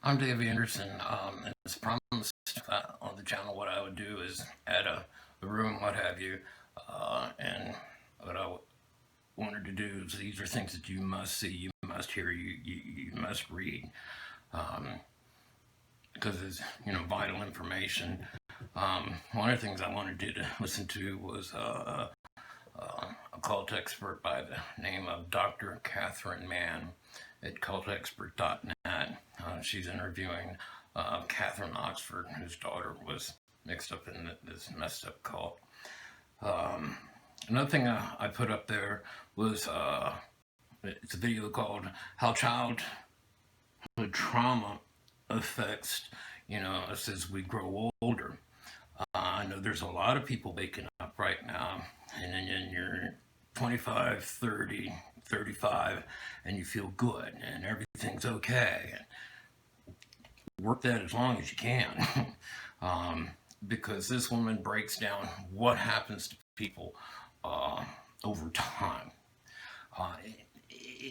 I'm Dave Anderson. As promised on the channel, what I would do is add a room, what have you, and what I wanted to do is these are things that you must see, you must hear, you must read, because it's vital information. One of the things I wanted you to listen to was a cult expert by the name of Dr. Catherine Mann at cultexpert.net. She's interviewing Catherine Oxford, whose daughter was mixed up in this messed up cult. Another thing I put up there was it's a video called How Childhood Trauma Affects us as we grow older. I know there's a lot of people waking up right now, and you're 25, 30, 35, and you feel good, and everything's okay. Work that as long as you can, because this woman breaks down what happens to people over time.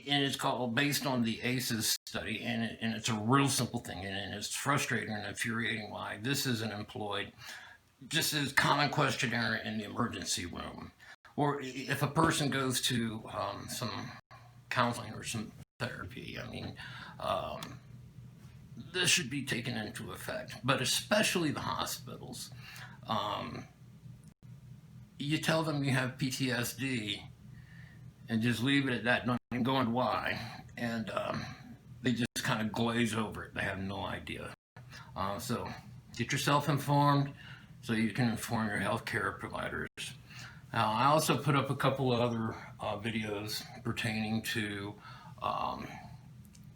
And it's called based on the ACEs study, and it's a real simple thing, and it's frustrating and infuriating why this isn't employed just as common questionnaire in the emergency room, or if a person goes to some counseling or some therapy. I mean, this should be taken into effect, but especially the hospitals. You tell them you have PTSD and just leave it at that, not even go into why, and they just kind of glaze over it. They have no idea. So get yourself informed so you can inform your healthcare providers. Now, I also put up a couple of other videos pertaining to,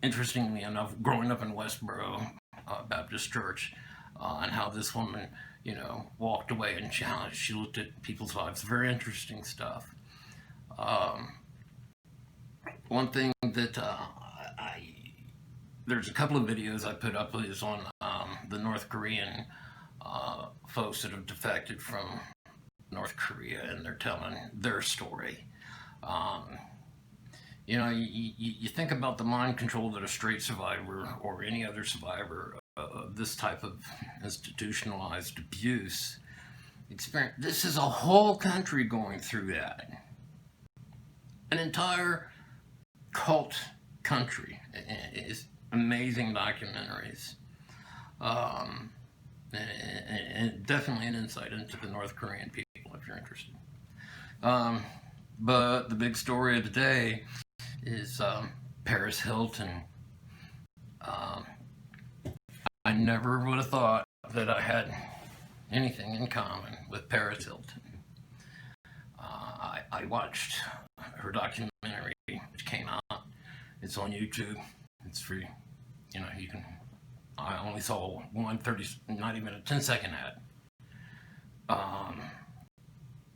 interestingly enough, growing up in Westboro Baptist Church, and how this woman, walked away and she looked at people's lives. Very interesting stuff. One thing that there's a couple of videos I put up is on the North Korean folks that have defected from North Korea, and they're telling their story. You think about the mind control that a straight survivor or any other survivor of this type of institutionalized abuse experience. This is a whole country going through that. An entire cult country. It's amazing documentaries. And definitely an insight into the North Korean people if you're interested. But the big story of the day is Paris Hilton. I never would have thought that I had anything in common with Paris Hilton. I watched her documentary, which came out. It's on YouTube. It's free. You can. I only saw not even a 10-second ad.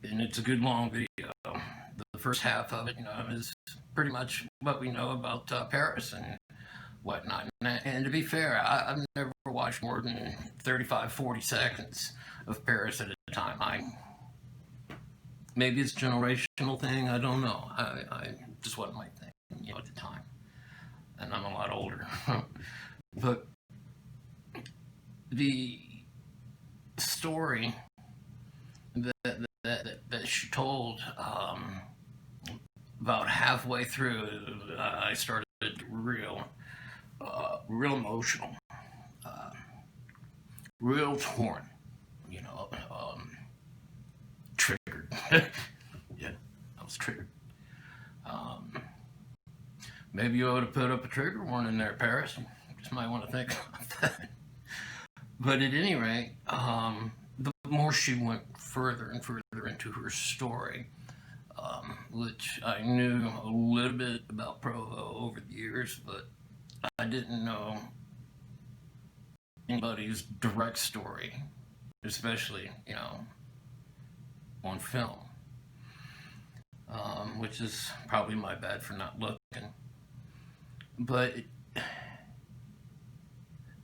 And it's a good long video. The first half of it, is pretty much what we know about Paris and whatnot. And to be fair, I've never watched more than 35, 40 seconds of Paris at a time. Maybe it's a generational thing, I don't know. I just wasn't my thing, at the time. And I'm a lot older. But the story that she told, about halfway through, I started real emotional, real torn, triggered. Yeah, I was triggered. Maybe you ought to put up a trigger warning there, Paris. Just might want to think about that. But at any rate, the more she went further and further into her story, which I knew a little bit about Provo over the years, but I didn't know anybody's direct story, especially, on film, which is probably my bad for not looking. But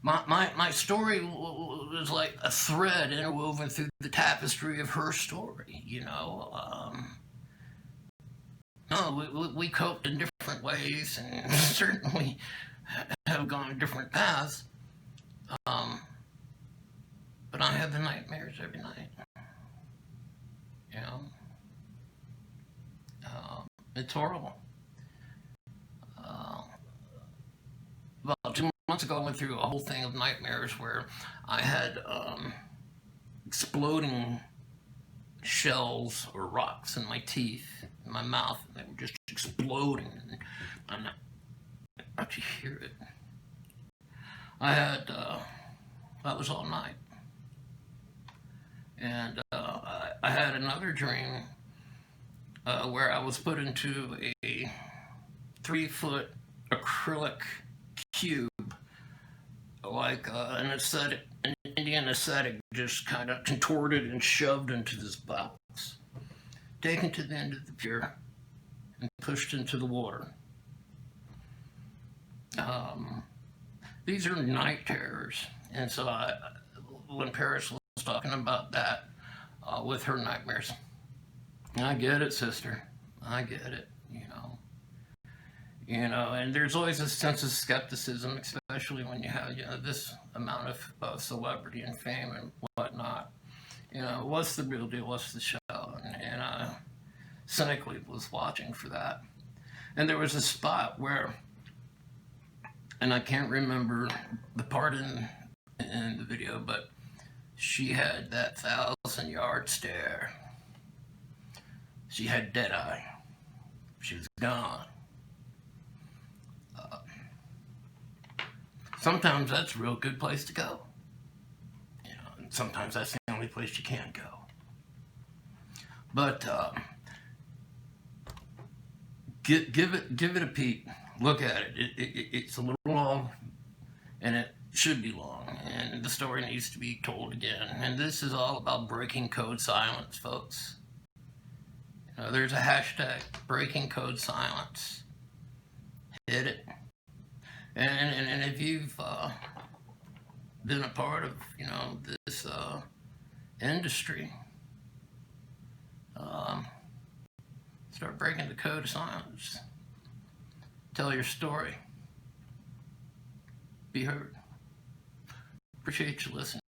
my story was like a thread interwoven through the tapestry of her story, No, we coped in different ways and certainly have gone different paths, I have the nightmares every night. You know, it's horrible. Uh, about 2 months ago, I went through a whole thing of nightmares where I had exploding shells or rocks in my teeth, in my mouth, and they were just exploding. And I could hear it. I had, that was all night. And I had another dream where I was put into a 3-foot acrylic cube, like an Indian ascetic, just kind of contorted and shoved into this box, taken to the end of the pier, and pushed into the water. These are night terrors, and so when Paris was talking about that with her nightmares, I get it, sister. I get it. And there's always a sense of skepticism, especially when you have this amount of celebrity and fame and whatnot. What's the real deal? What's the show? And I cynically was watching for that. And there was a spot where, and I can't remember the part in the video, but she had that 1,000-yard stare. She had dead eye. She was gone. Sometimes that's a real good place to go. And sometimes that's the only place you can go. But give it a peek. Look at it. It's a little long, and it should be long, and the story needs to be told again. And this is all about breaking code silence, folks. There's a hashtag, breaking code silence. Hit it. And if you've been a part of, this industry, start breaking the code of silence. Tell your story. Be heard. Appreciate you listening.